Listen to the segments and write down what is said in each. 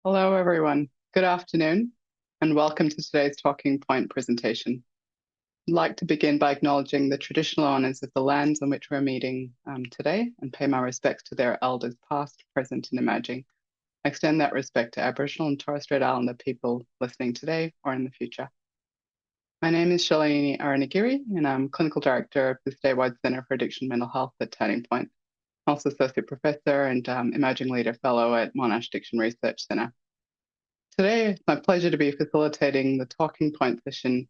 Hello, everyone. Good afternoon, and welcome to today's Talking Point presentation. I'd like to begin by acknowledging the traditional owners of the lands on which we're meeting today and pay my respects to their elders past, present, and emerging. I extend that respect to Aboriginal and Torres Strait Islander people listening today or in the future. My name is Shalini Aranagiri, and I'm Clinical Director of the Statewide Centre for Addiction and Mental Health at Turning Point. I'm also Associate Professor and Emerging Leader Fellow at Monash Addiction Research Centre. Today, it's my pleasure to be facilitating the Talking Point session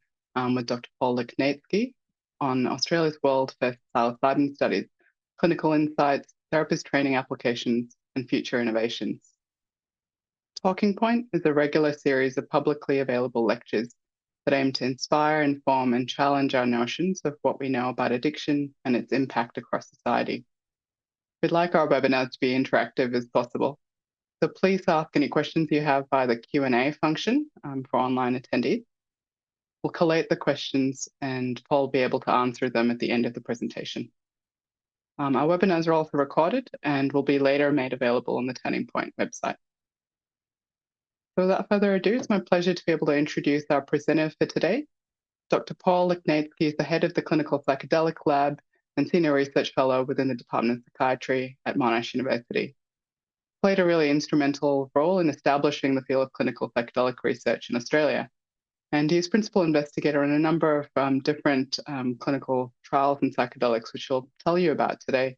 with Dr. Paul Liknaitzky on Australia's world first psilocybin studies, clinical insights, therapist training applications, and future innovations. Talking Point is a regular series of publicly available lectures that aim to inspire, inform, and challenge our notions of what we know about addiction and its impact across society. We'd like our webinars to be interactive as possible. So please ask any questions you have via the Q&A function for online attendees. We'll collate the questions and Paul will be able to answer them at the end of the presentation. Our webinars are also recorded and will be later made available on the Turning Point website. So without further ado, it's my pleasure to be able to introduce our presenter for today. Dr. Paul Liknaitzky is the head of the Clinical Psychedelic Lab and Senior Research Fellow within the Department of Psychiatry at Monash University. Played a really instrumental role in establishing the field of clinical psychedelic research in Australia. And he's principal investigator in a number of different clinical trials in psychedelics, which he'll tell you about today.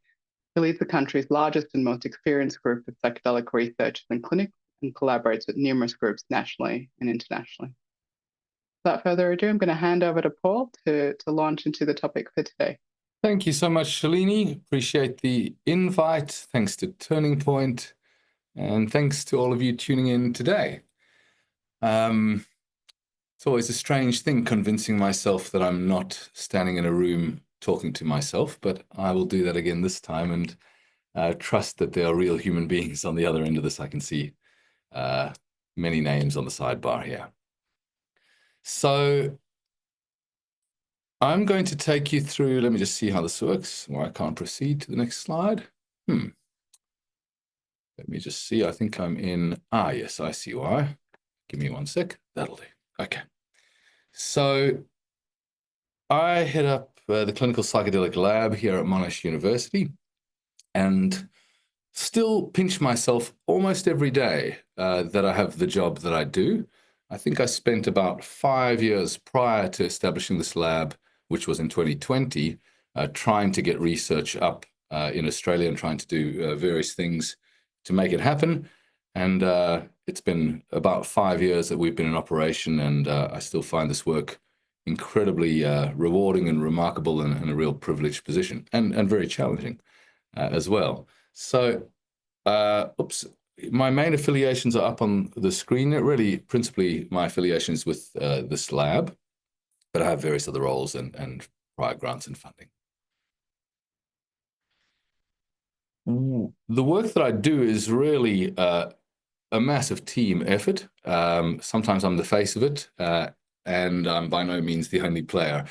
He leads the country's largest and most experienced group of psychedelic researchers in clinic and collaborates with numerous groups nationally and internationally. Without further ado, I'm going to hand over to Paul to launch into the topic for today. Thank you so much, Shalini. Appreciate the invite. Thanks to Turning Point. And thanks to all of you tuning in today. It's always a strange thing convincing myself that I'm not standing in a room talking to myself, but I will do that again this time and trust that there are real human beings on the other end of this. I can see many names on the sidebar here. So I'm going to take you through, let me just see how this works, or I can't proceed to the next slide. Let me just see. I think I'm in. Yes, I see why. Give me one sec. That'll do. Okay. So I head up the Clinical Psychedelic Lab here at Monash University and still pinch myself almost every day that I have the job that I do. I think I spent about 5 years prior to establishing this lab, which was in 2020, trying to get research up in Australia and trying to do various things to make it happen. And it's been about 5 years that we've been in operation, and I still find this work incredibly rewarding and remarkable and a real privileged position and very challenging as well. So, my main affiliations are up on the screen. Really, principally, my affiliations with this lab, but I have various other roles and prior grants and funding. The work that I do is really a massive team effort. Sometimes I'm the face of it, and I'm by no means the only player.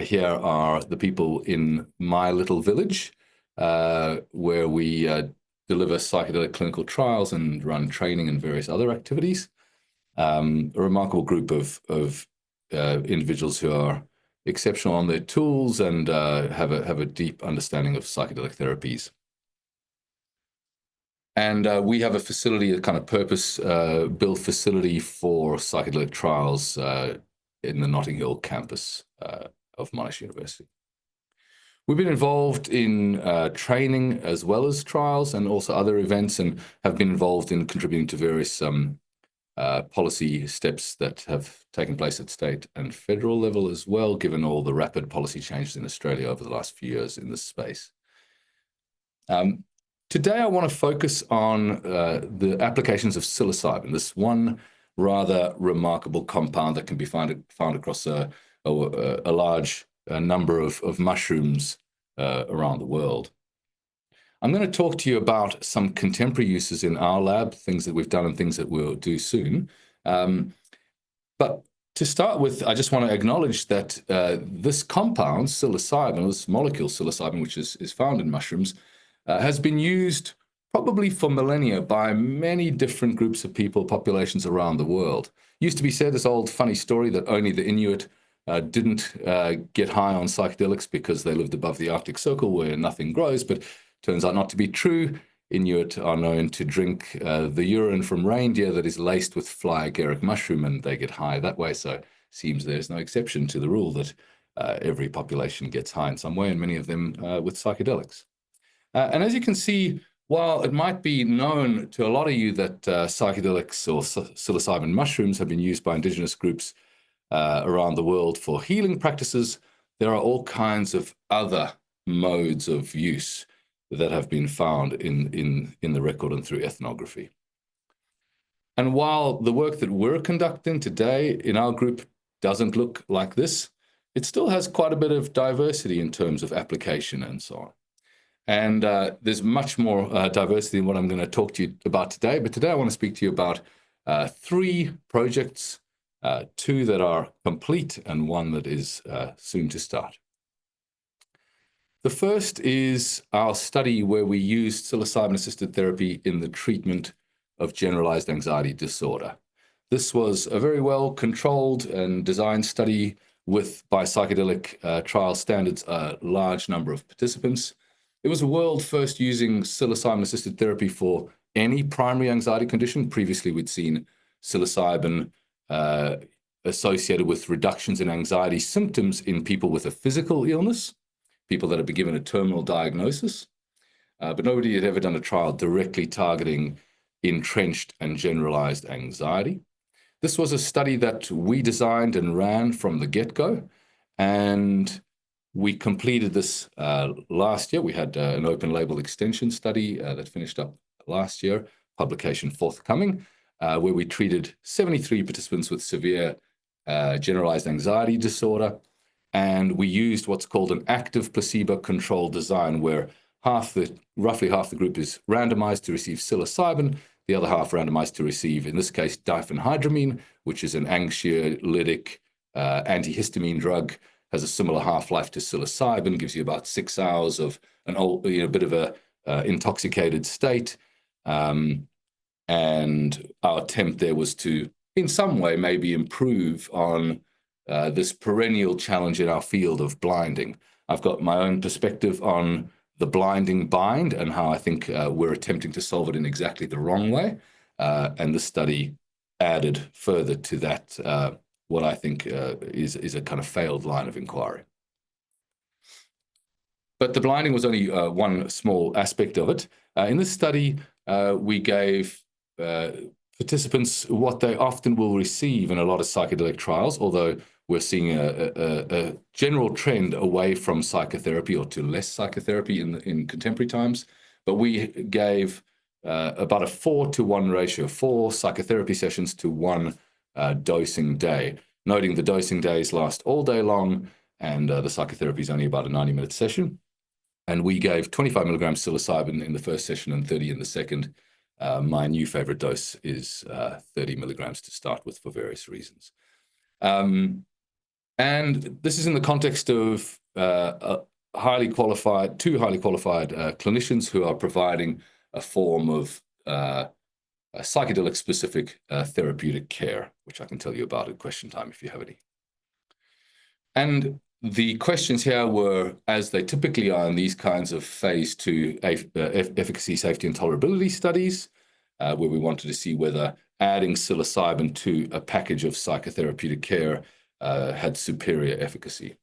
Here are the people in my little village, where we deliver psychedelic clinical trials and run training and various other activities. A remarkable group of individuals who are exceptional on their tools and have a deep understanding of psychedelic therapies. And we have a facility, a kind of purpose-built facility for psychedelic trials in the Notting Hill campus of Monash University. We've been involved in training as well as trials and also other events, and have been involved in contributing to various policy steps that have taken place at state and federal level as well, given all the rapid policy changes in Australia over the last few years in this space. Today, I want to focus on the applications of psilocybin, this one rather remarkable compound that can be found across a large number of mushrooms around the world. I'm going to talk to you about some contemporary uses in our lab, things that we've done and things that we'll do soon. But to start with, I just want to acknowledge that this compound, psilocybin, this molecule psilocybin, which is found in mushrooms, has been used probably for millennia, by many different groups of people, populations around the world. Used to be said, this old funny story, that only the Inuit didn't get high on psychedelics because they lived above the Arctic Circle where nothing grows, but turns out not to be true. Inuit are known to drink the urine from reindeer that is laced with fly agaric mushroom, and they get high that way. So it seems there's no exception to the rule that every population gets high in some way, and many of them with psychedelics. And as you can see, while it might be known to a lot of you that psychedelics or psilocybin mushrooms have been used by indigenous groups around the world for healing practices, there are all kinds of other modes of use that have been found in the record and through ethnography. And while the work that we're conducting today in our group doesn't look like this, it still has quite a bit of diversity in terms of application and so on. And there's much more diversity than what I'm going to talk to you about today. But today I want to speak to you about 3 projects, 2 that are complete and 1 that is soon to start. The first is our study where we used psilocybin-assisted therapy in the treatment of generalized anxiety disorder. This was a very well controlled and designed study with, by psychedelic trial standards, a large number of participants. It was a world first using psilocybin-assisted therapy for any primary anxiety condition. Previously, we'd seen psilocybin associated with reductions in anxiety symptoms in people with a physical illness, people that had been given a terminal diagnosis, but nobody had ever done a trial directly targeting entrenched and generalized anxiety. This was a study that we designed and ran from the get-go, and we completed this last year. We had an open label extension study that finished up last year, publication forthcoming, where we treated 73 participants with severe generalized anxiety disorder. And we used what's called an active placebo-controlled design, where roughly half the group is randomized to receive psilocybin, the other half randomized to receive, in this case, diphenhydramine, which is an anxiolytic antihistamine drug, has a similar half-life to psilocybin, gives you about 6 hours of a bit of a intoxicated state. And our attempt there was to, in some way, maybe improve on this perennial challenge in our field of blinding. I've got my own perspective on the blinding bind and how I think we're attempting to solve it in exactly the wrong way. And the study added further to that what I think is a kind of failed line of inquiry. But the blinding was only one small aspect of it. In this study, we gave participants what they often will receive in a lot of psychedelic trials, although we're seeing a general trend away from psychotherapy, or to less psychotherapy in contemporary times. But we gave about a 4-to-1 ratio, 4 psychotherapy sessions to 1 dosing day, noting the dosing days last all day long, and the psychotherapy is only about a 90-minute session. And we gave 25 milligrams psilocybin in the first session and 30 in the second. My new favorite dose is 30 milligrams to start with for various reasons. And this is in the context of two highly qualified clinicians who are providing a form of psychedelic-specific therapeutic care, which I can tell you about at question time if you have any. And the questions here were, as they typically are in these kinds of phase 2 efficacy, safety, and tolerability studies, where we wanted to see whether adding psilocybin to a package of psychotherapeutic care had superior efficacy.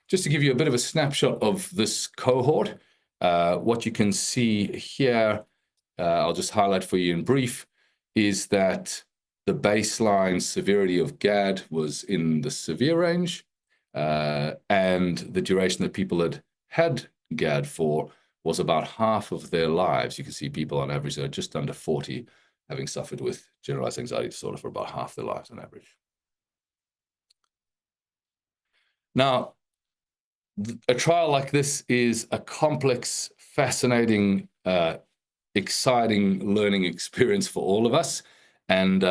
Just to give you a bit of a snapshot of this cohort, what you can see here, I'll just highlight for you in brief, is that the baseline severity of GAD was in the severe range, and the duration that people had GAD for was about half of their lives. You can see people on average are just under 40, having suffered with generalized anxiety disorder for about half their lives on average. Now, a trial like this is a complex, fascinating, exciting learning experience for all of us. And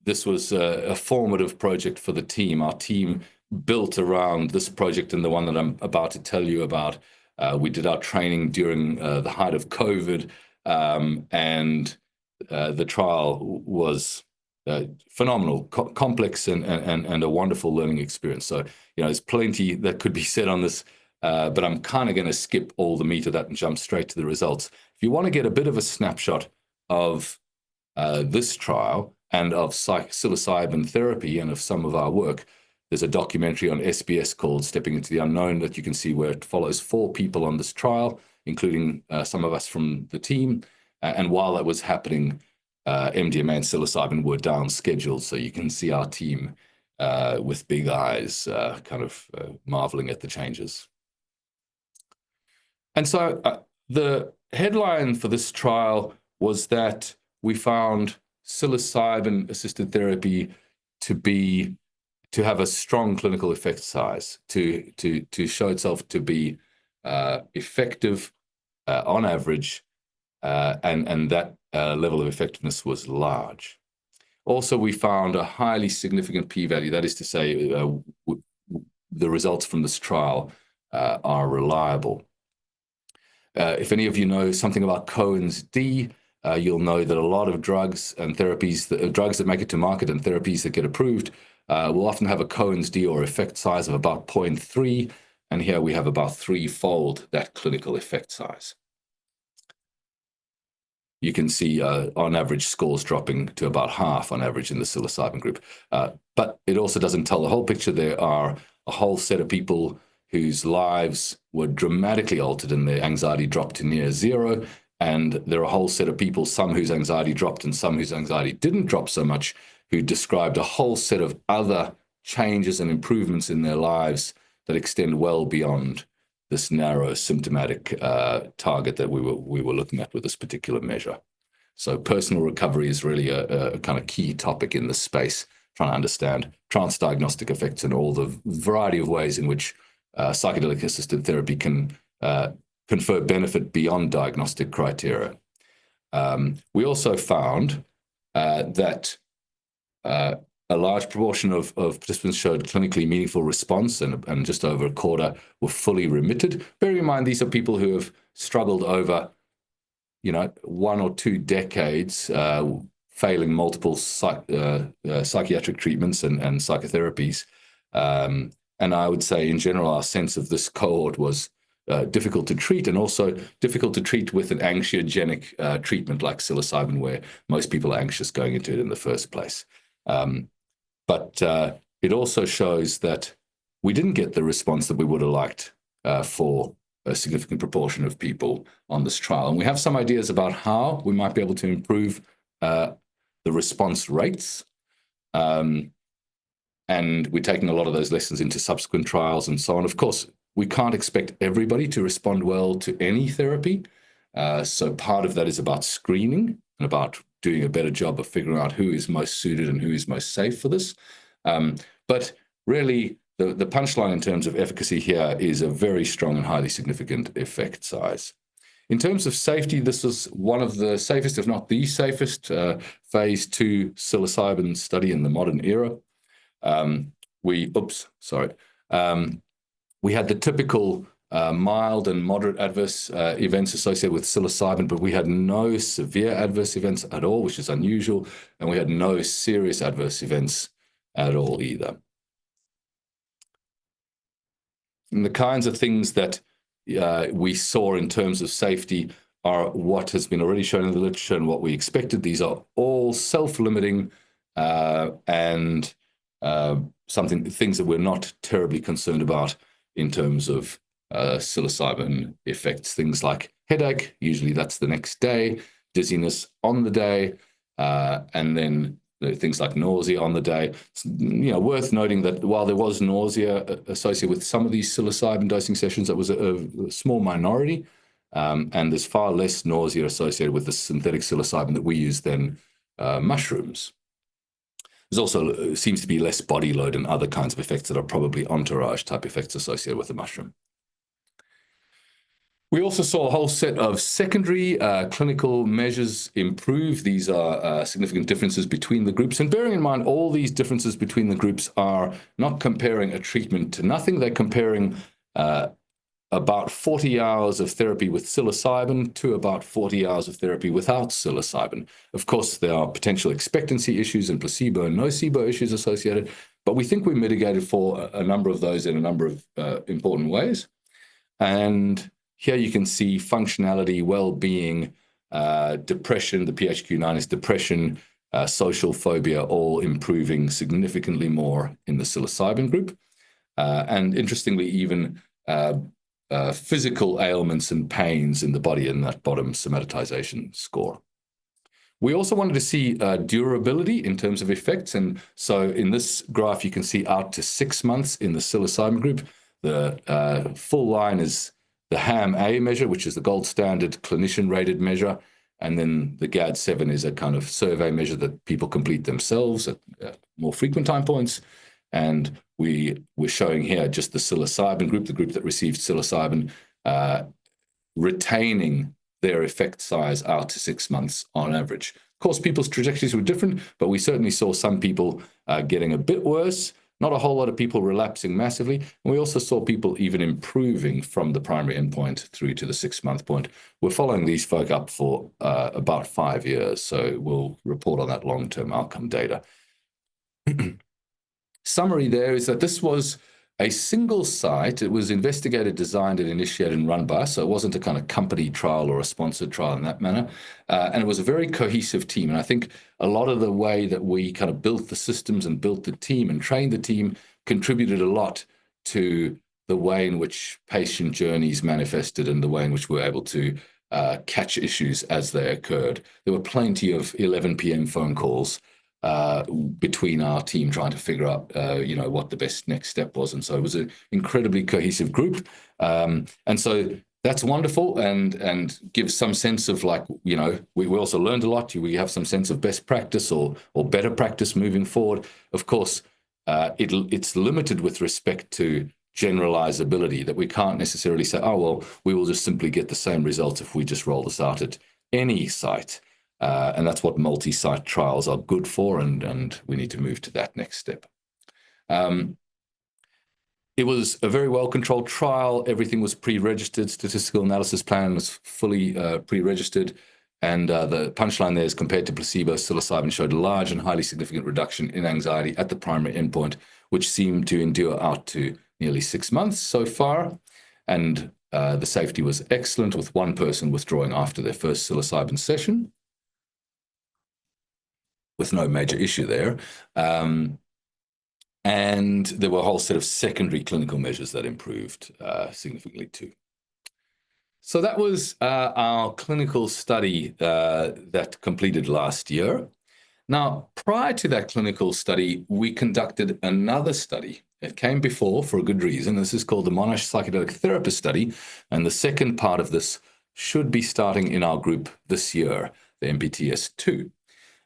this was a formative project for the team. Our team built around this project and the one that I'm about to tell you about We did our training during the height of COVID, and the trial was phenomenal, complex, and a wonderful learning experience. So, there's plenty that could be said on this, but I'm kind of going to skip all the meat of that and jump straight to the results. If you want to get a bit of a snapshot of this trial and of psilocybin therapy and of some of our work, there's a documentary on SBS called Stepping into the Unknown that you can see, where it follows 4 people on this trial, including some of us from the team. And while that was happening, MDMA and psilocybin were down scheduled. So you can see our team with big eyes marveling at the changes. And so the headline for this trial was that we found psilocybin-assisted therapy to have a strong clinical effect size, to show itself to be effective on average, and that level of effectiveness was large. Also, we found a highly significant p-value. That is to say, the results from this trial are reliable. If any of you know something about Cohen's d, you'll know that a lot of drugs and therapies, drugs that make it to market and therapies that get approved, will often have a Cohen's d, or effect size, of about 0.3, and here we have about 3-fold that clinical effect size. You can see on average scores dropping to about half on average in the psilocybin group. But it also doesn't tell the whole picture. There are a whole set of people whose lives were dramatically altered and their anxiety dropped to near zero. And there are a whole set of people, some whose anxiety dropped and some whose anxiety didn't drop so much, who described a whole set of other changes and improvements in their lives that extend well beyond this narrow symptomatic target that we were looking at with this particular measure. So personal recovery is really a kind of key topic in this space, trying to understand transdiagnostic effects and all the variety of ways in which psychedelic-assisted therapy can confer benefit beyond diagnostic criteria. We also found that a large proportion of participants showed clinically meaningful response, and just over a quarter were fully remitted. Bearing in mind, these are people who have struggled over, 1 or 2 decades, failing multiple psychiatric treatments and psychotherapies. And I would say, in general, our sense of this cohort was difficult to treat, and also difficult to treat with an anxiogenic treatment like psilocybin, where most people are anxious going into it in the first place. But it also shows that we didn't get the response that we would have liked for a significant proportion of people on this trial. And we have some ideas about how we might be able to improve the response rates. And we're taking a lot of those lessons into subsequent trials and so on. Of course, we can't expect everybody to respond well to any therapy. So part of that is about screening and about doing a better job of figuring out who is most suited and who is most safe for this. But really, the punchline in terms of efficacy here is a very strong and highly significant effect size. In terms of safety, this was one of the safest, if not the safest, phase 2 psilocybin study in the modern era. We had the typical mild and moderate adverse events associated with psilocybin, but we had no severe adverse events at all, which is unusual, and we had no serious adverse events at all either. And the kinds of things that we saw in terms of safety are what has been already shown in the literature and what we expected. These are all self-limiting and things that we're not terribly concerned about in terms of psilocybin effects. Things like headache, usually that's the next day, dizziness on the day, and then things like nausea on the day. It's, worth noting that while there was nausea associated with some of these psilocybin dosing sessions, that was a small minority, and there's far less nausea associated with the synthetic psilocybin that we use than mushrooms. There's also seems to be less body load and other kinds of effects that are probably entourage type effects associated with the mushroom. We also saw a whole set of secondary clinical measures improve. These are significant differences between the groups. And bearing in mind, all these differences between the groups are not comparing a treatment to nothing. They're comparing about 40 hours of therapy with psilocybin to about 40 hours of therapy without psilocybin. Of course, there are potential expectancy issues and placebo and nocebo issues associated, but we think we mitigated for a number of those in a number of important ways. And here you can see functionality, well-being, depression, the PHQ-9 is depression, social phobia, all improving significantly more in the psilocybin group. And interestingly, even physical ailments and pains in the body in that bottom somatization score. We also wanted to see durability in terms of effects. And so in this graph, you can see out to 6 months in the psilocybin group. The full line is the HAM-A measure, which is the gold standard clinician-rated measure. And then the GAD-7 is a kind of survey measure that people complete themselves at more frequent time points. And we're showing here just the psilocybin group, the group that received psilocybin, retaining their effect size out to 6 months on average. Of course, people's trajectories were different, but we certainly saw some people getting a bit worse, not a whole lot of people relapsing massively. And we also saw people even improving from the primary endpoint through to the 6-month point. We're following these folk up for about 5 years, so we'll report on that long-term outcome data. Summary there is that this was a single site. It was investigated, designed, and initiated and run by us. So it wasn't a kind of company trial or a sponsored trial in that manner. And it was a very cohesive team. And I think a lot of the way that we kind of built the systems and built the team and trained the team contributed a lot to the way in which patient journeys manifested and the way in which we were able to catch issues as they occurred. There were plenty of 11 p.m. phone calls between our team trying to figure out, what the best next step was. And so it was an incredibly cohesive group. And so that's wonderful and gives some sense of we also learned a lot. We have some sense of best practice or better practice moving forward. Of course, it's limited with respect to generalizability, that we can't necessarily say, oh, well, we will just simply get the same results if we just roll this out at any site. And that's what multi-site trials are good for, and we need to move to that next step. It was a very well-controlled trial. Everything was pre-registered. Statistical analysis plan was fully pre-registered. And the punchline there is, compared to placebo, psilocybin showed a large and highly significant reduction in anxiety at the primary endpoint, which seemed to endure out to nearly 6 months so far. And the safety was excellent, with one person withdrawing after their first psilocybin session, with no major issue there. And there were a whole set of secondary clinical measures that improved significantly too. So that was our clinical study that completed last year. Now, prior to that clinical study, we conducted another study. It came before for a good reason. This is called the Monash Psychedelic Therapist Study. And the second part of this should be starting in our group this year, the MPTS-2.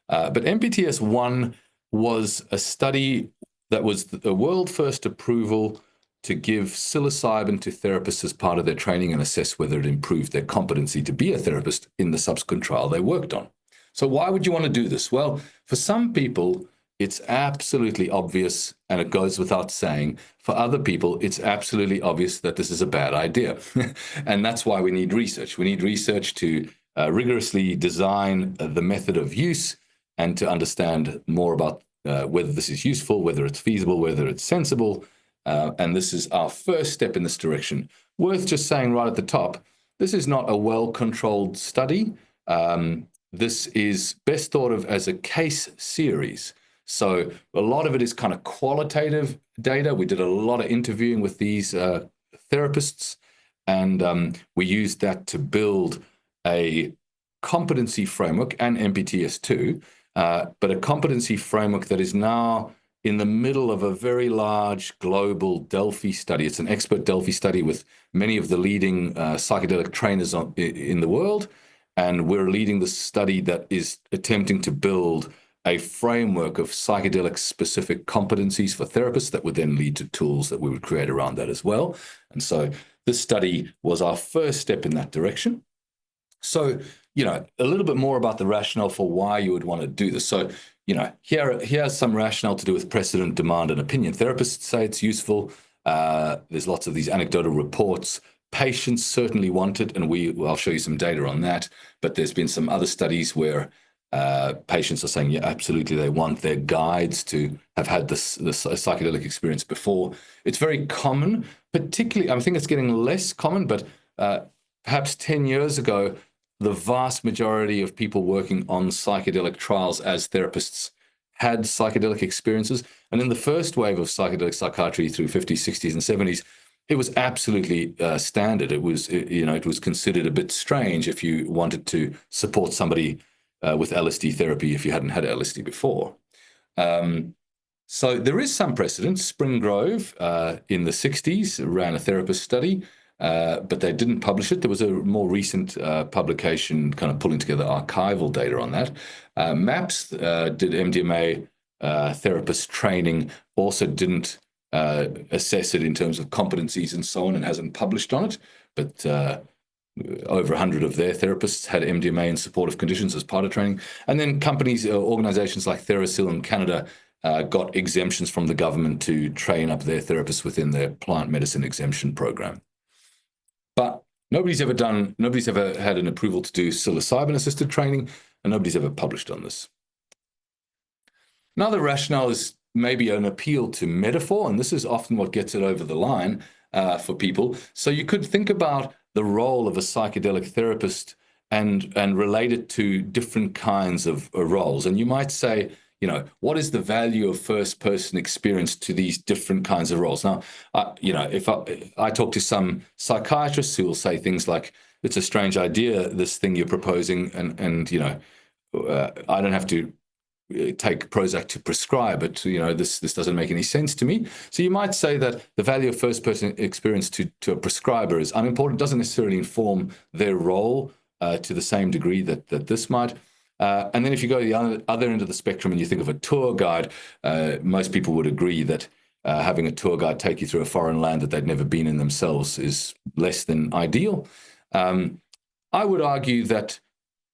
But MPTS-1 was a study that was the world first approval to give psilocybin to therapists as part of their training and assess whether it improved their competency to be a therapist in the subsequent trial they worked on. So why would you want to do this? Well, for some people, it's absolutely obvious, and it goes without saying. For other people, it's absolutely obvious that this is a bad idea. And that's why we need research. We need research to rigorously design the method of use and to understand more about whether this is useful, whether it's feasible, whether it's sensible. And this is our first step in this direction. Worth just saying right at the top, this is not a well-controlled study. This is best thought of as a case series. So a lot of it is kind of qualitative data. We did a lot of interviewing with these therapists, and we used that to build a competency framework and MPTS-2, but a competency framework that is now in the middle of a very large global Delphi study. It's an expert Delphi study with many of the leading psychedelic trainers in the world. And we're leading the study that is attempting to build a framework of psychedelic-specific competencies for therapists that would then lead to tools that we would create around that as well. And so this study was our first step in that direction. So, a little bit more about the rationale for why you would want to do this. So, here's some rationale to do with precedent, demand, and opinion. Therapists say it's useful. There's lots of these anecdotal reports. Patients certainly want it, and I'll show you some data on that. But there's been some other studies where patients are saying, yeah, absolutely, they want their guides to have had this psychedelic experience before. It's very common, particularly, I think it's getting less common, but perhaps 10 years ago, the vast majority of people working on psychedelic trials as therapists had psychedelic experiences. And in the first wave of psychedelic psychiatry through 50s, 60s, and 70s, it was absolutely standard. It was considered a bit strange if you wanted to support somebody with LSD therapy if you hadn't had LSD before. So there is some precedent. Spring Grove in the 60s ran a therapist study, but they didn't publish it. There was a more recent publication kind of pulling together archival data on that. MAPS did MDMA therapist training, also didn't assess it in terms of competencies and so on, and hasn't published on it. But over 100 of their therapists had MDMA in supportive conditions as part of training. And then companies, organizations like TheraSil in Canada got exemptions from the government to train up their therapists within their plant medicine exemption program. But nobody's ever had an approval to do psilocybin-assisted training, and nobody's ever published on this. Another rationale is maybe an appeal to metaphor, and this is often what gets it over the line for people. So you could think about the role of a psychedelic therapist and relate it to different kinds of roles. And you might say, what is the value of first-person experience to these different kinds of roles? Now, if I talk to some psychiatrists who will say things like, it's a strange idea, this thing you're proposing, and I don't have to take Prozac to prescribe it. This doesn't make any sense to me. So you might say that the value of first-person experience to a prescriber is unimportant, doesn't necessarily inform their role to the same degree that this might. And then if you go to the other end of the spectrum and you think of a tour guide, most people would agree that having a tour guide take you through a foreign land that they'd never been in themselves is less than ideal. I would argue that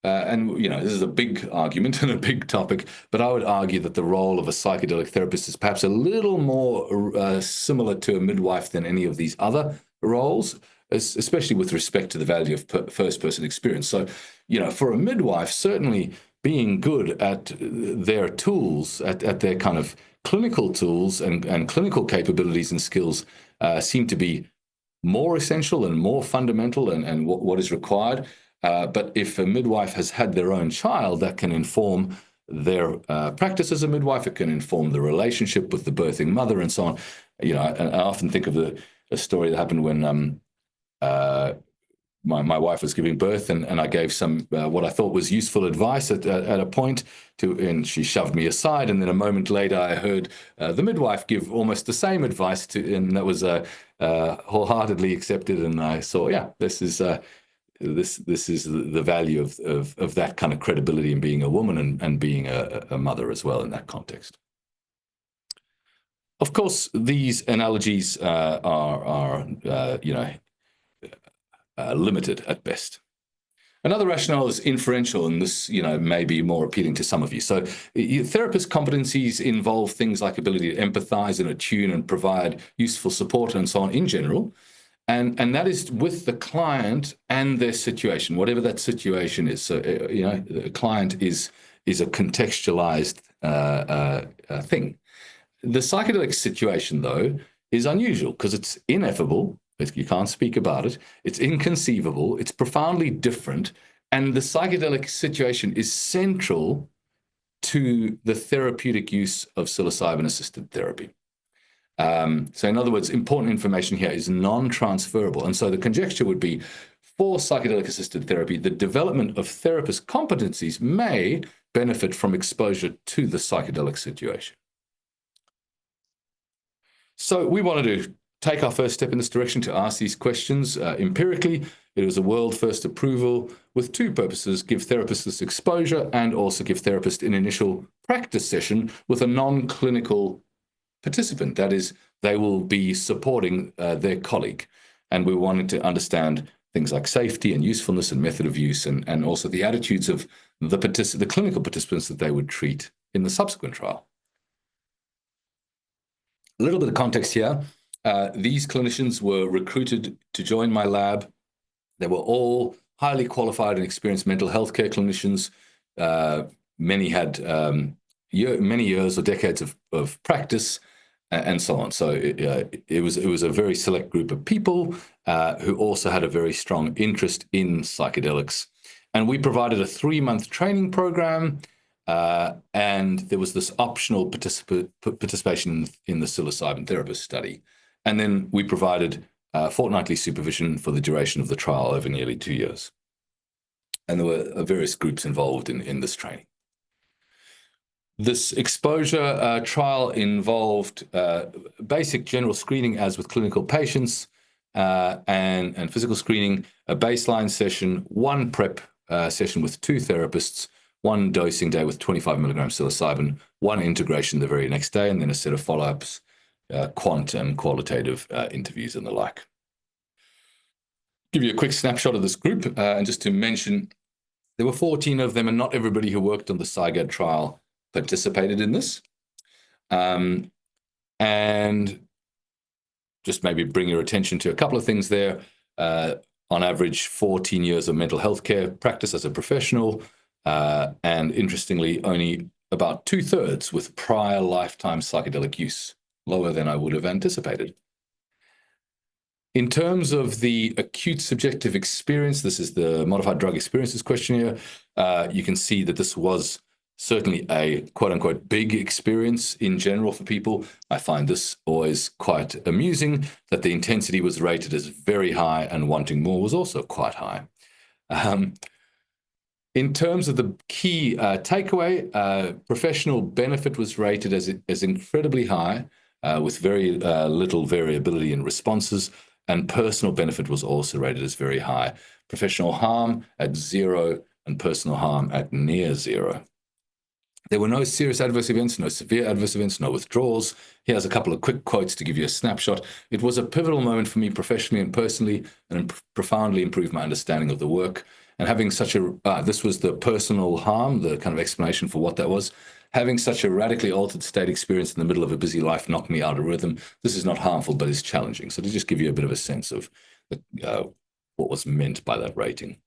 this is a big argument and a big topic, but I would argue that the role of a psychedelic therapist is perhaps a little more similar to a midwife than any of these other roles, especially with respect to the value of first-person experience. So, for a midwife, certainly being good at their tools, at their kind of clinical tools and clinical capabilities and skills seem to be more essential and more fundamental and what is required. But if a midwife has had their own child, that can inform their practice as a midwife. It can inform the relationship with the birthing mother and so on. And I often think of a story that happened when my wife was giving birth, and I gave some what I thought was useful advice at a point and she shoved me aside. And then a moment later, I heard the midwife give almost the same advice and that was wholeheartedly accepted. And I saw, this is the value of that kind of credibility in being a woman and being a mother as well in that context. Of course, these analogies are limited at best. Another rationale is inferential, and this, may be more appealing to some of you. So therapist competencies involve things like ability to empathize and attune and provide useful support and so on in general. And that is with the client and their situation, whatever that situation is. So, the client is a contextualized thing. The psychedelic situation, though, is unusual because it's ineffable. You can't speak about it. It's inconceivable. It's profoundly different. And the psychedelic situation is central to the therapeutic use of psilocybin-assisted therapy. So in other words, important information here is non-transferable. And so the conjecture would be, for psychedelic-assisted therapy, the development of therapist competencies may benefit from exposure to the psychedelic situation. So we wanted to take our first step in this direction to ask these questions empirically. It was a world-first approval with two purposes: give therapists this exposure and also give therapists an initial practice session with a non-clinical participant. That is, they will be supporting their colleague. And we wanted to understand things like safety and usefulness and method of use and also the attitudes of the clinical participants that they would treat in the subsequent trial. A little bit of context here. These clinicians were recruited to join my lab. They were all highly qualified and experienced mental health care clinicians. Many had many years or decades of practice, and so on. So it was a very select group of people who also had a very strong interest in psychedelics. And we provided a 3-month training program, and there was this optional participation in the psilocybin therapist study. And then we provided fortnightly supervision for the duration of the trial over nearly 2 years. And there were various groups involved in this training. This exposure trial involved basic general screening, as with clinical patients, and physical screening, a baseline session, 1 prep session with 2 therapists, 1 dosing day with 25 milligrams psilocybin, 1 integration the very next day, and then a set of follow-ups, quant and qualitative interviews and the like. Give you a quick snapshot of this group, and just to mention, there were 14 of them, and not everybody who worked on the Psychiatry trial participated in this. And just maybe bring your attention to a couple of things there. On average, 14 years of mental health care practice as a professional, and interestingly, only about 2/3 with prior lifetime psychedelic use, lower than I would have anticipated. In terms of the acute subjective experience, this is the Modified Drug Experiences Questionnaire. You can see that this was certainly a quote-unquote big experience in general for people. I find this always quite amusing, that the intensity was rated as very high and wanting more was also quite high. In terms of the key takeaway, professional benefit was rated as incredibly high, with very little variability in responses, and personal benefit was also rated as very high. Professional harm at 0 and personal harm at near 0. There were no serious adverse events, no severe adverse events, no withdrawals. Here's a couple of quick quotes to give you a snapshot. It was a pivotal moment for me professionally and personally, and profoundly improved my understanding of the work. And having such a, this was the personal harm, the kind of explanation for what that was. Having such a radically altered state experience in the middle of a busy life knocked me out of rhythm. This is not harmful, but is challenging. So to just give you a bit of a sense of what was meant by that rating.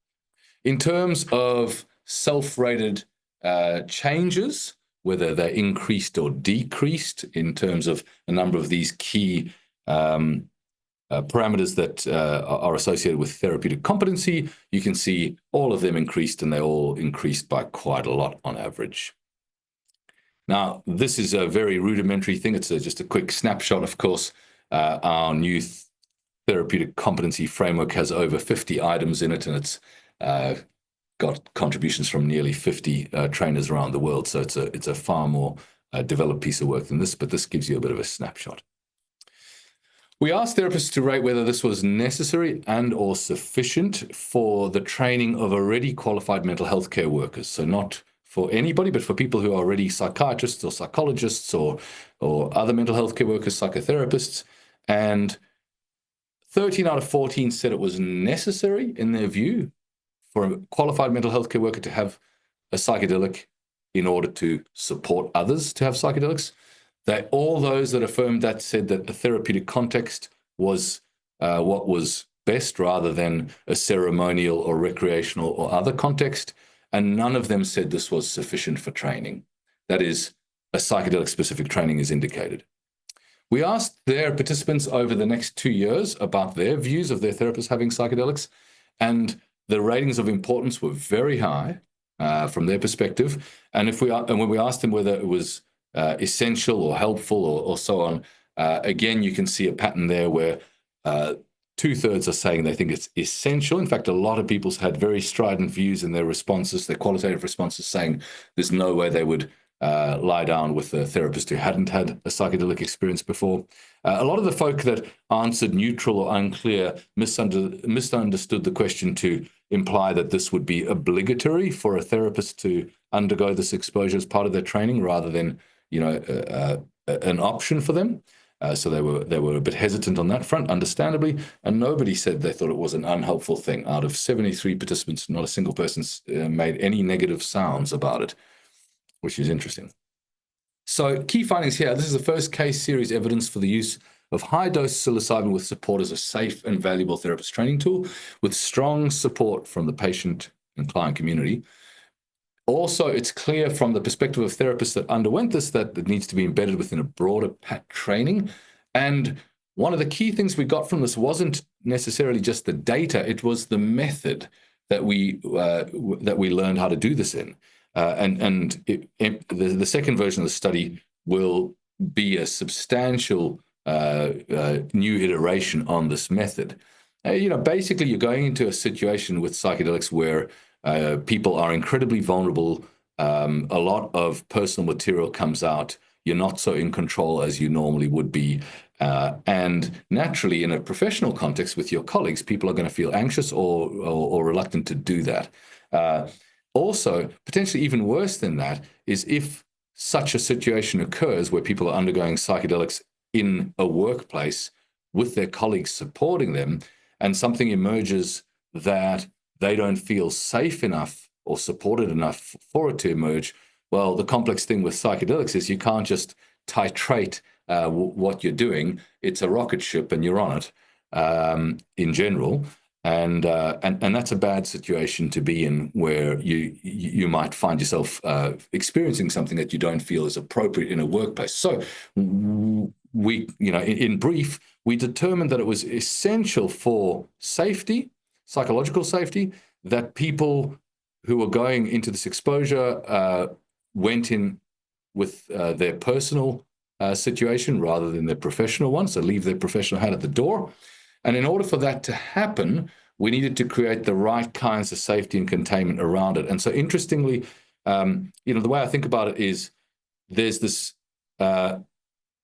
In terms of self-rated changes, whether they're increased or decreased in terms of a number of these key parameters that are associated with therapeutic competency, you can see all of them increased, and they all increased by quite a lot on average. Now, this is a very rudimentary thing. It's just a quick snapshot. Of course, our new therapeutic competency framework has over 50 items in it, and it's got contributions from nearly 50 trainers around the world. So it's a far more developed piece of work than this, but this gives you a bit of a snapshot. We asked therapists to rate whether this was necessary and or sufficient for the training of already qualified mental health care workers. So not for anybody, but for people who are already psychiatrists or psychologists or other mental health care workers, psychotherapists. And 13 out of 14 said it was necessary, in their view, for a qualified mental health care worker to have a psychedelic in order to support others to have psychedelics. All those that affirmed that said that the therapeutic context was what was best, rather than a ceremonial or recreational or other context. And none of them said this was sufficient for training. That is, a psychedelic-specific training is indicated. We asked their participants over the next 2 years about their views of their therapists having psychedelics, and the ratings of importance were very high from their perspective. And when we asked them whether it was essential or helpful or so on, again, you can see a pattern there where 2/3 are saying they think it's essential. In fact, a lot of people had very strident views in their responses, their qualitative responses, saying there's no way they would lie down with a therapist who hadn't had a psychedelic experience before. A lot of the folk that answered neutral or unclear misunderstood the question to imply that this would be obligatory for a therapist to undergo this exposure as part of their training, rather than, an option for them. So they were a bit hesitant on that front, understandably, and nobody said they thought it was an unhelpful thing. Out of 73 participants, not a single person made any negative sounds about it, which is interesting. So key findings here. This is the first case series evidence for the use of high-dose psilocybin with support as a safe and valuable therapist training tool with strong support from the patient and client community. Also, it's clear from the perspective of therapists that underwent this that it needs to be embedded within a broader PAT training. And one of the key things we got from this wasn't necessarily just the data, it was the method that we learned how to do this in. The second version of the study will be a substantial new iteration on this method. Basically, you're going into a situation with psychedelics where people are incredibly vulnerable. A lot of personal material comes out. You're not so in control as you normally would be. And naturally, in a professional context with your colleagues, people are going to feel anxious or reluctant to do that. Also, potentially even worse than that is if such a situation occurs where people are undergoing psychedelics in a workplace with their colleagues supporting them, and something emerges that they don't feel safe enough or supported enough for it to emerge. Well, the complex thing with psychedelics is you can't just titrate what you're doing. It's a rocket ship and you're on it in general. And that's a bad situation to be in, where you might find yourself experiencing something that you don't feel is appropriate in a workplace. So we, in brief, we determined that it was essential for safety, psychological safety, that people who were going into this exposure went in with their personal situation rather than their professional one, so leave their professional hat at the door. And in order for that to happen, we needed to create the right kinds of safety and containment around it. And so interestingly, the way I think about it is there's this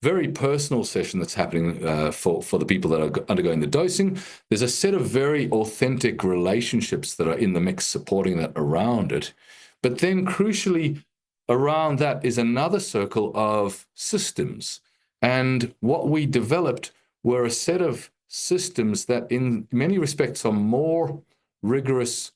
very personal session that's happening for the people that are undergoing the dosing. There's a set of very authentic relationships that are in the mix supporting that around it. But then crucially, around that is another circle of systems. And what we developed were a set of systems that in many respects are more rigorous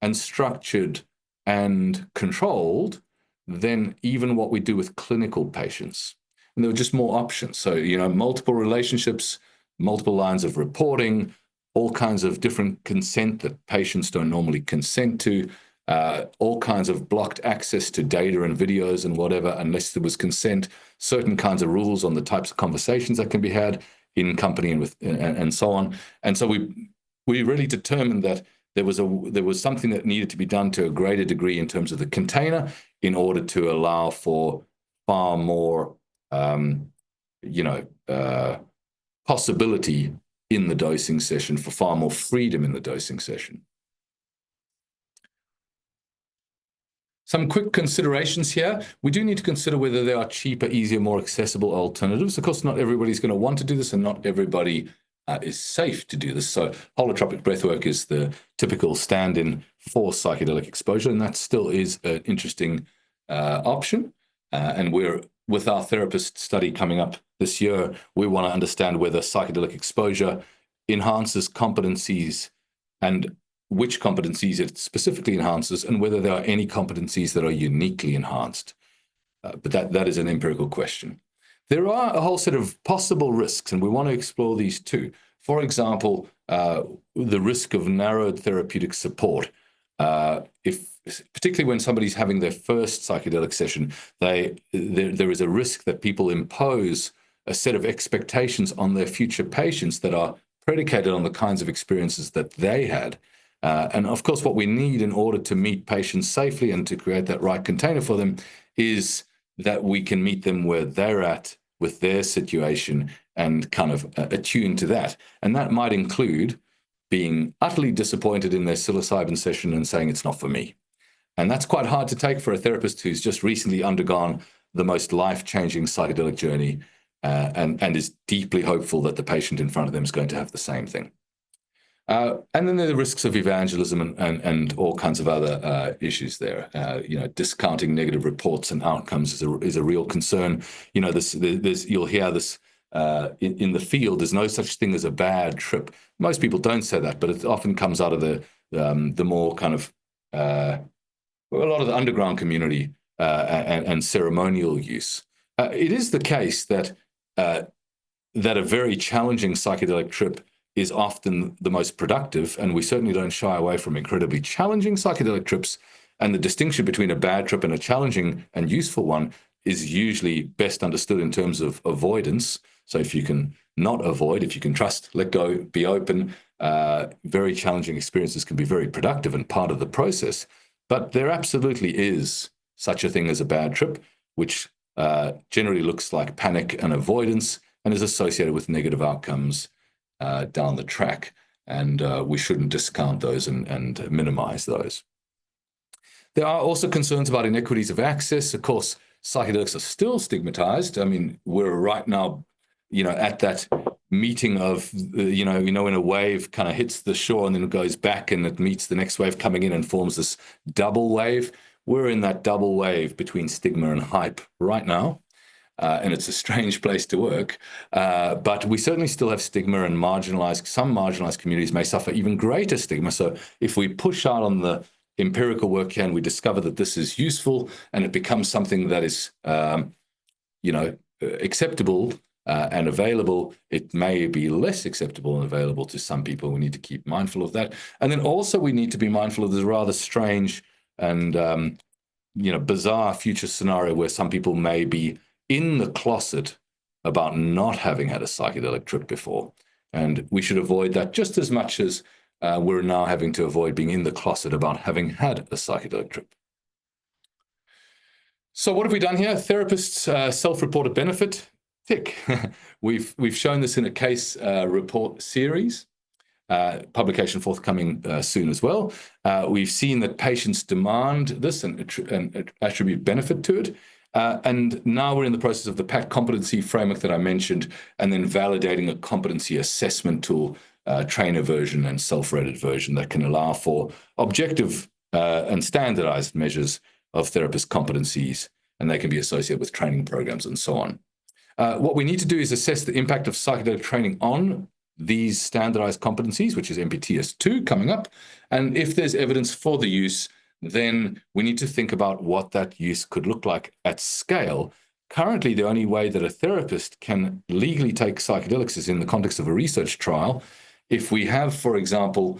and structured and controlled than even what we do with clinical patients. And there were just more options. So, multiple relationships, multiple lines of reporting, all kinds of different consent that patients don't normally consent to, all kinds of blocked access to data and videos and whatever, unless there was consent, certain kinds of rules on the types of conversations that can be had in company and so on. And so we really determined that there was something that needed to be done to a greater degree in terms of the container in order to allow for far more possibility in the dosing session, for far more freedom in the dosing session. Some quick considerations here. We do need to consider whether there are cheaper, easier, more accessible alternatives. Of course, not everybody's going to want to do this, and not everybody is safe to do this. So holotropic breathwork is the typical stand-in for psychedelic exposure, and that still is an interesting option. And with our therapist study coming up this year, we want to understand whether psychedelic exposure enhances competencies and which competencies it specifically enhances, and whether there are any competencies that are uniquely enhanced. But that is an empirical question. There are a whole set of possible risks, and we want to explore these too. For example, the risk of narrowed therapeutic support. Particularly when somebody's having their first psychedelic session, there is a risk that people impose a set of expectations on their future patients that are predicated on the kinds of experiences that they had. And of course, what we need in order to meet patients safely and to create that right container for them is that we can meet them where they're at with their situation and kind of attune to that. And that might include being utterly disappointed in their psilocybin session and saying it's not for me. And that's quite hard to take for a therapist who's just recently undergone the most life-changing psychedelic journey and is deeply hopeful that the patient in front of them is going to have the same thing. And then there are the risks of evangelism and all kinds of other issues there. Discounting negative reports and outcomes is a real concern. You'll hear this in the field. There's no such thing as a bad trip. Most people don't say that, but it often comes out of the more kind of a lot of the underground community and ceremonial use. It is the case that that a very challenging psychedelic trip is often the most productive, and we certainly don't shy away from incredibly challenging psychedelic trips. And the distinction between a bad trip and a challenging and useful one is usually best understood in terms of avoidance. So if you can not avoid, if you can trust, let go, be open, very challenging experiences can be very productive and part of the process. But there absolutely is such a thing as a bad trip, which generally looks like panic and avoidance and is associated with negative outcomes down the track. And we shouldn't discount those and minimize those. There are also concerns about inequities of access. Of course, psychedelics are still stigmatized. I mean, we're right now, at that meeting of, when a wave kind of hits the shore and then goes back and it meets the next wave coming in and forms this double wave. We're in that double wave between stigma and hype right now. And it's a strange place to work. But we certainly still have stigma, and some marginalized communities may suffer even greater stigma. So if we push out on the empirical work here and we discover that this is useful and it becomes something that is, acceptable and available, it may be less acceptable and available to some people. We need to keep mindful of that. And then also we need to be mindful of this rather strange and, bizarre future scenario where some people may be in the closet about not having had a psychedelic trip before. And we should avoid that just as much as we're now having to avoid being in the closet about having had a psychedelic trip. So what have we done here? Therapists' self-reported benefit, tick. We've shown this in a case report series, publication forthcoming soon as well. We've seen that patients demand this and attribute benefit to it. And now we're in the process of the PACT competency framework that I mentioned, and then validating a competency assessment tool, trainer version and self-rated version that can allow for objective and standardized measures of therapist competencies, and they can be associated with training programs and so on. What we need to do is assess the impact of psychedelic training on these standardized competencies, which is MPTS2 coming up. And if there's evidence for the use, then we need to think about what that use could look like at scale. Currently, the only way that a therapist can legally take psychedelics is in the context of a research trial. If we have, for example,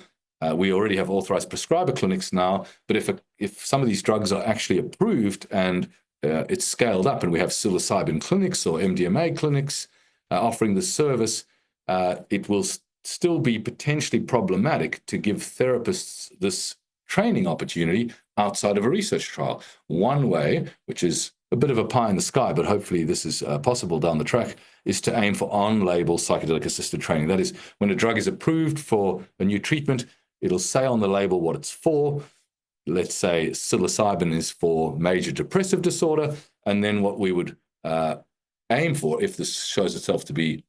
we already have authorized prescriber clinics now, but if some of these drugs are actually approved and it's scaled up and we have psilocybin clinics or MDMA clinics offering the service, it will still be potentially problematic to give therapists this training opportunity outside of a research trial. One way, which is a bit of a pie in the sky, but hopefully this is possible down the track, is to aim for on-label psychedelic-assisted training. That is, when a drug is approved for a new treatment, it'll say on the label what it's for. Let's say psilocybin is for major depressive disorder, and then what we would aim for, if this shows itself to be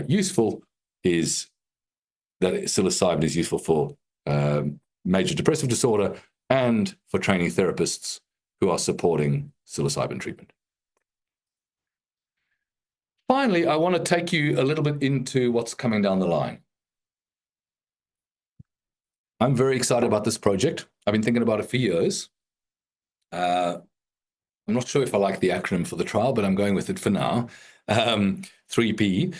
useful, is that psilocybin is useful for major depressive disorder and for training therapists who are supporting psilocybin treatment. Finally, I want to take you a little bit into what's coming down the line. I'm very excited about this project. I've been thinking about it for years. I'm not sure if I like the acronym for the trial, but I'm going with it for now. 3P.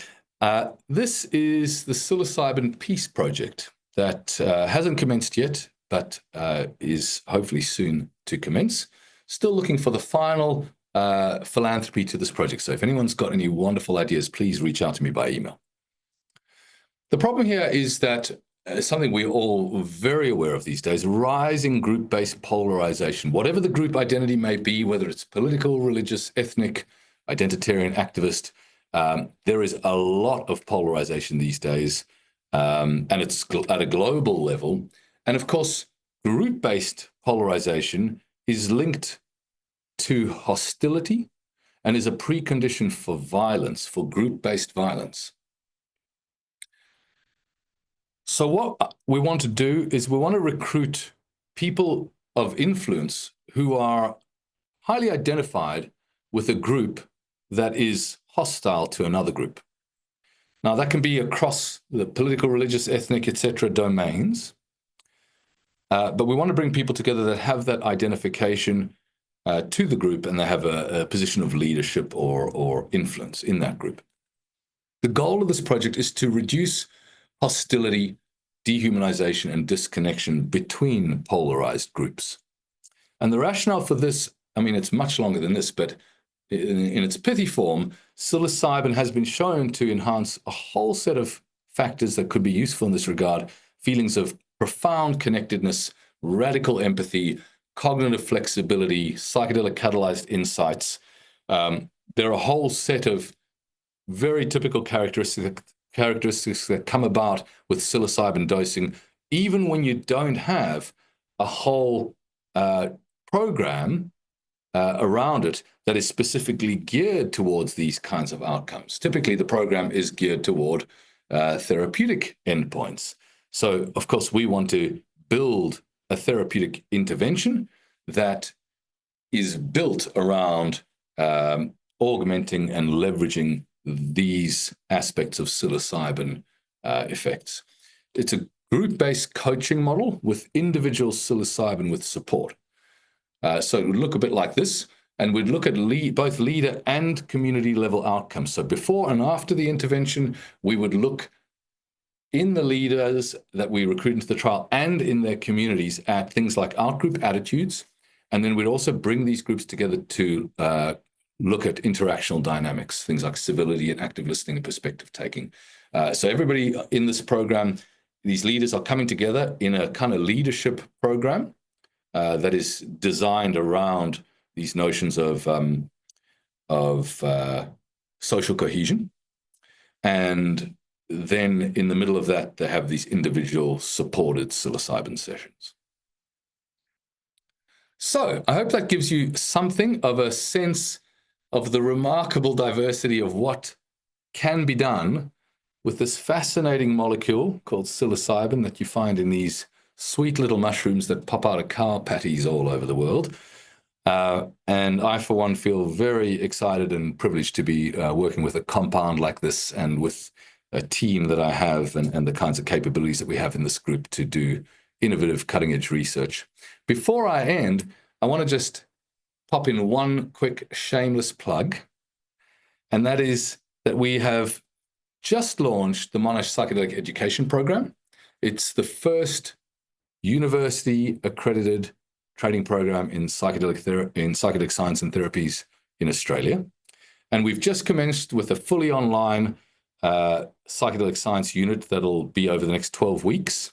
This is the Psilocybin Peace Project that hasn't commenced yet, but is hopefully soon to commence. Still looking for the final philanthropy to this project. So if anyone's got any wonderful ideas, please reach out to me by email. The problem here is that something we're all very aware of these days, rising group-based polarization. Whatever the group identity may be, whether it's political, religious, ethnic, identitarian, activist, there is a lot of polarization these days, and it's at a global level. And of course, group-based polarization is linked to hostility and is a precondition for violence, for group-based violence. So what we want to do is we want to recruit people of influence who are highly identified with a group that is hostile to another group. Now, that can be across the political, religious, ethnic, etc. domains. But we want to bring people together that have that identification to the group, and they have a position of leadership or influence in that group. The goal of this project is to reduce hostility, dehumanization, and disconnection between polarized groups. And the rationale for this, I mean, it's much longer than this, but in its pithy form, psilocybin has been shown to enhance a whole set of factors that could be useful in this regard: feelings of profound connectedness, radical empathy, cognitive flexibility, psychedelic catalyzed insights. There are a whole set of very typical characteristics that come about with psilocybin dosing, even when you don't have a whole program around it that is specifically geared towards these kinds of outcomes. Typically, the program is geared toward therapeutic endpoints. So, of course, we want to build a therapeutic intervention that is built around augmenting and leveraging these aspects of psilocybin effects. It's a group-based coaching model with individual psilocybin with support. So it would look a bit like this, and we'd look at both leader and community level outcomes. So before and after the intervention, we would look in the leaders that we recruit into the trial and in their communities at things like outgroup attitudes. And then we'd also bring these groups together to look at interactional dynamics, things like civility and active listening and perspective taking. So everybody in this program, these leaders are coming together in a kind of leadership program that is designed around these notions of social cohesion. And then in the middle of that, they have these individual supported psilocybin sessions. So I hope that gives you something of a sense of the remarkable diversity of what can be done with this fascinating molecule called psilocybin that you find in these sweet little mushrooms that pop out of cow patties all over the world. And I, for one, feel very excited and privileged to be working with a compound like this and with a team that I have and the kinds of capabilities that we have in this group to do innovative, cutting-edge research. Before I end, I want to just pop in one quick shameless plug, and that is that we have just launched the Monash Psychedelic Education Program. It's the first university-accredited training program in psychedelic science and therapies in Australia. And we've just commenced with a fully online psychedelic science unit that'll be over the next 12 weeks.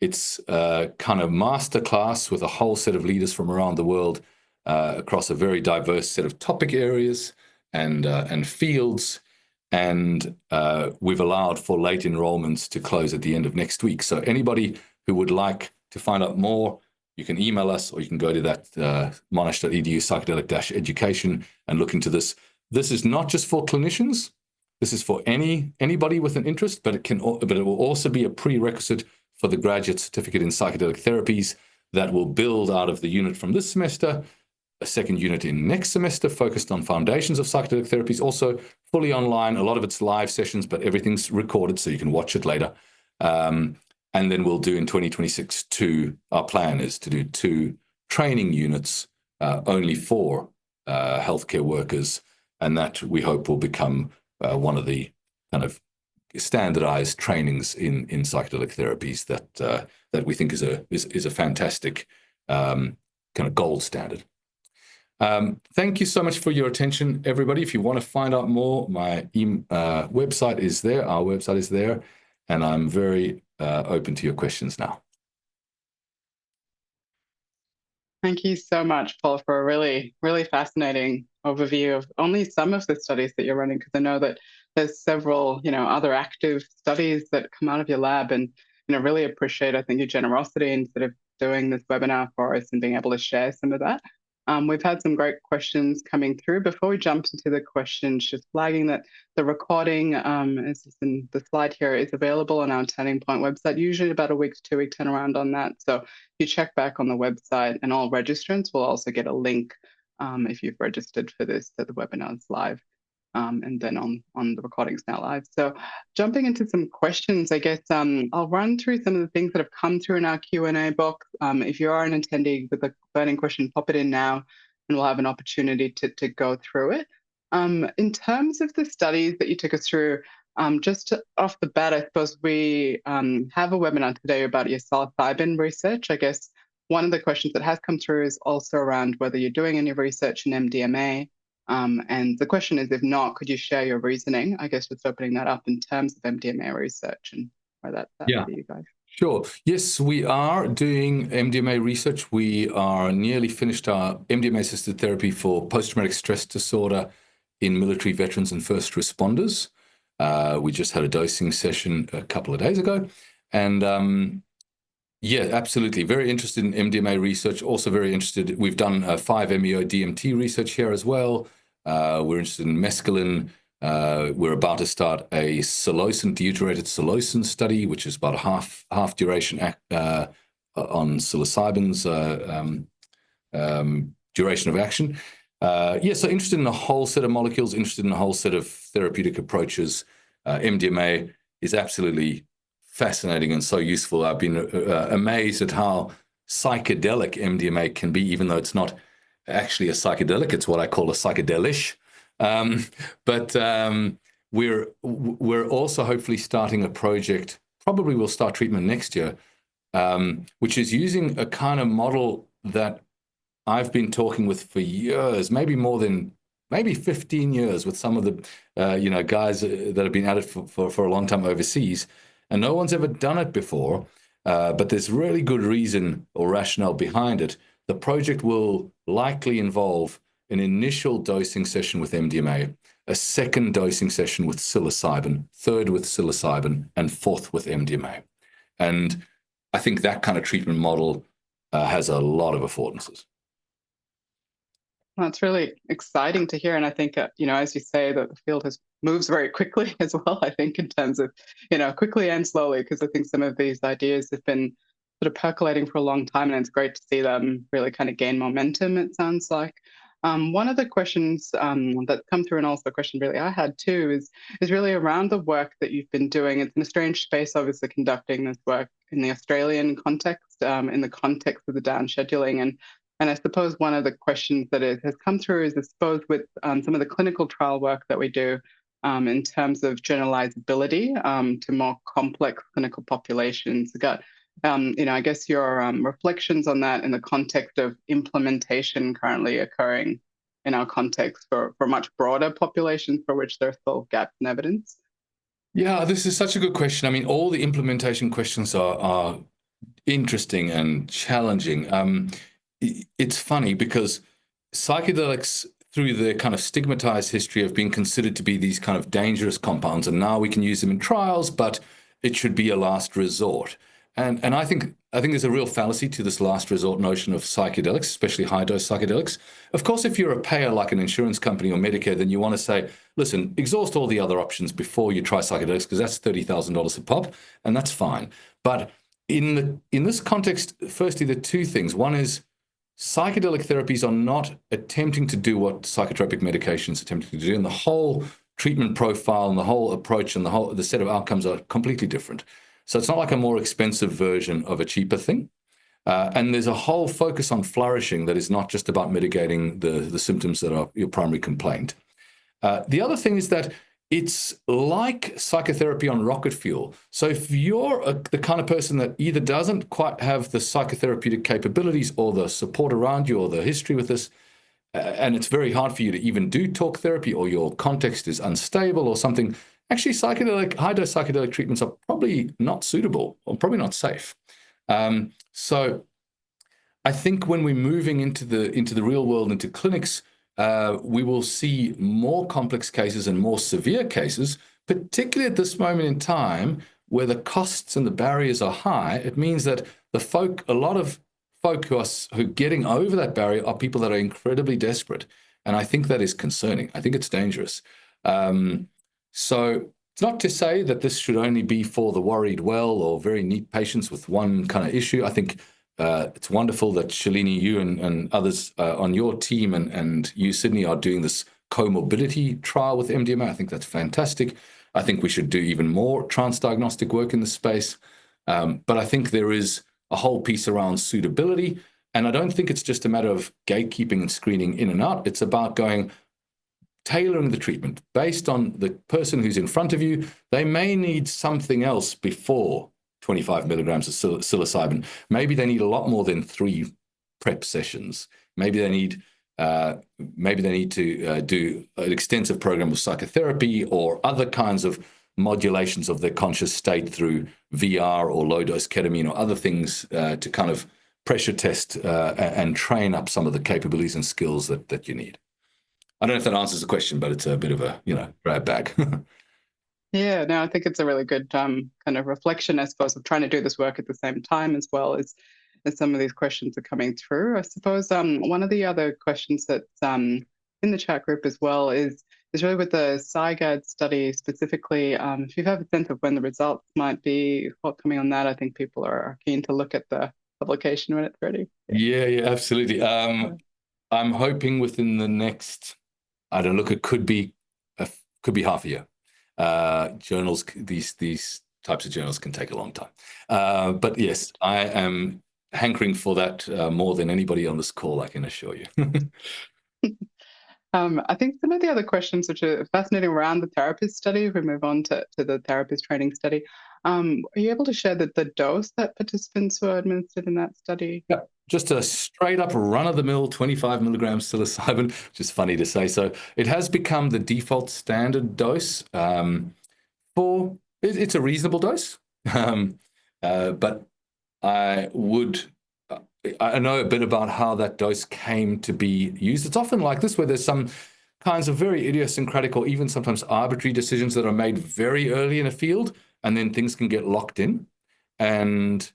It's a kind of masterclass with a whole set of leaders from around the world across a very diverse set of topic areas and fields. And we've allowed for late enrollments to close at the end of next week. So anybody who would like to find out more, you can email us or you can go to that monash.edu psychedelic-education and look into this. This is not just for clinicians. This is for anybody with an interest, but it will also be a prerequisite for the graduate certificate in psychedelic therapies that will build out of the unit from this semester, a second unit in next semester focused on foundations of psychedelic therapies, also fully online. A lot of it's live sessions, but everything's recorded so you can watch it later. And then we'll do in 2026 our plan is to do 2 training units only for healthcare workers. And that we hope will become one of the kind of standardized trainings in psychedelic therapies that we think is a fantastic kind of gold standard. Thank you so much for your attention, everybody. If you want to find out more, my website is there. Our website is there. And I'm very open to your questions now. Thank you so much, Paul, for a really, really fascinating overview of only some of the studies that you're running, because I know that there's several, other active studies that come out of your lab, and, really appreciate, I think, your generosity in sort of doing this webinar for us and being able to share some of that. We've had some great questions coming through. Before we jump into the questions, just flagging that the recording, as is in the slide here, is available on our Turning Point website, usually about a week to 2 week turnaround on that. So you check back on the website, and all registrants will also get a link if you've registered for this, that the webinar is live. And then on the recordings now live. So jumping into some questions, I guess I'll run through some of the things that have come through in our Q&A box. If you are an attendee with a burning question, pop it in now, and we'll have an opportunity to go through it. In terms of the studies that you took us through, just off the bat, I suppose we have a webinar today about your psilocybin research. I guess one of the questions that has come through is also around whether you're doing any research in MDMA. And the question is, if not, could you share your reasoning? I guess just opening that up in terms of MDMA research and where that's at Yeah. for you guys. Sure. Yes, we are doing MDMA research. We are nearly finished our MDMA-assisted therapy for post-traumatic stress disorder in military veterans and first responders. We just had a dosing session a couple of days ago. And yeah, absolutely. Very interested in MDMA research. Also very interested. We've done 5-MeO DMT research here as well. We're interested in mescaline. We're about to start a psilocin, deuterated psilocin study, which is about a half duration on psilocybin's duration of action. Yeah, so interested in a whole set of molecules, interested in a whole set of therapeutic approaches. MDMA is absolutely fascinating and so useful. I've been amazed at how psychedelic MDMA can be, even though it's not actually a psychedelic. It's what I call a psychedelic. But we're also hopefully starting a project, probably we'll start treatment next year, which is using a kind of model that I've been talking with for years, maybe more than 15 years, with some of the guys that have been at it for a long time overseas, and no one's ever done it before. But there's really good reason or rationale behind it. The project will likely involve an initial dosing session with MDMA, a second dosing session with psilocybin, third with psilocybin, and fourth with MDMA. And I think that kind of treatment model has a lot of affordances. That's really exciting to hear. And I think, as you say, that the field moves very quickly as well, I think, in terms of, quickly and slowly, because I think some of these ideas have been sort of percolating for a long time, and it's great to see them really kind of gain momentum, it sounds like. One of the questions that come through, and also a question really I had too, is really around the work that you've been doing. It's in a strange space, obviously, conducting this work in the Australian context, in the context of the down scheduling. And I suppose one of the questions that has come through is, I suppose, with some of the clinical trial work that we do in terms of generalizability to more complex clinical populations. I guess your reflections on that in the context of implementation currently occurring in our context for much broader populations for which there are still gaps in evidence. Yeah, this is such a good question. I mean, all the implementation questions are interesting and challenging. It's funny because psychedelics, through their kind of stigmatized history, have been considered to be these kind of dangerous compounds, and now we can use them in trials, but it should be a last resort. And I think there's a real fallacy to this last resort notion of psychedelics, especially high-dose psychedelics. Of course, if you're a payer like an insurance company or Medicare, then you want to say, listen, exhaust all the other options before you try psychedelics, because that's $30,000 a pop, and that's fine. But in this context, firstly, there are two things. One is, psychedelic therapies are not attempting to do what psychotropic medications are attempting to do, and the whole treatment profile and the whole approach and the set of outcomes are completely different. So it's not like a more expensive version of a cheaper thing. And there's a whole focus on flourishing that is not just about mitigating the symptoms that are your primary complaint. The other thing is that it's like psychotherapy on rocket fuel. So if you're the kind of person that either doesn't quite have the psychotherapeutic capabilities or the support around you or the history with this, and it's very hard for you to even do talk therapy, or your context is unstable or something, actually high-dose psychedelic treatments are probably not suitable or probably not safe. So I think when we're moving into the real world, into clinics, we will see more complex cases and more severe cases, particularly at this moment in time where the costs and the barriers are high. It means that a lot of folk who are getting over that barrier are people that are incredibly desperate. And I think that is concerning. I think it's dangerous. So it's not to say that this should only be for the worried well or very neat patients with one kind of issue. I think it's wonderful that Shalini, you and others on your team and you, Sydney, are doing this comorbidity trial with MDMA. I think that's fantastic. I think we should do even more transdiagnostic work in this space. But I think there is a whole piece around suitability. And I don't think it's just a matter of gatekeeping and screening in and out. It's about going, tailoring the treatment based on the person who's in front of you. They may need something else before 25 milligrams of psilocybin. Maybe they need a lot more than 3 prep sessions. Maybe they need to do an extensive program of psychotherapy or other kinds of modulations of their conscious state through VR or low-dose ketamine or other things to kind of pressure test and train up some of the capabilities and skills that you need. I don't know if that answers the question, but it's a bit of a, grab bag. Yeah, no, I think it's a really good kind of reflection, I suppose, of trying to do this work at the same time as well as some of these questions are coming through. I suppose one of the other questions that's in the chat group as well is really with the SIGAD study specifically. If you have a sense of when the results might be forthcoming on that, I think people are keen to look at the publication when it's ready. Yeah, absolutely. I'm hoping within the next, I don't look, it could be half a year. Journals, these types of journals can take a long time. But yes, I am hankering for that more than anybody on this call, I can assure you. I think some of the other questions which are fascinating around the therapist study, if we move on to the therapist training study, are you able to share the dose that participants were administered in that study? Yeah, just a straight up run-of-the-mill 25 milligrams psilocybin, which is funny to say. So it has become the default standard dose. It's a reasonable dose, but I know a bit about how that dose came to be used. It's often like this, where there's some kinds of very idiosyncratic or even sometimes arbitrary decisions that are made very early in a field, and then things can get locked in. And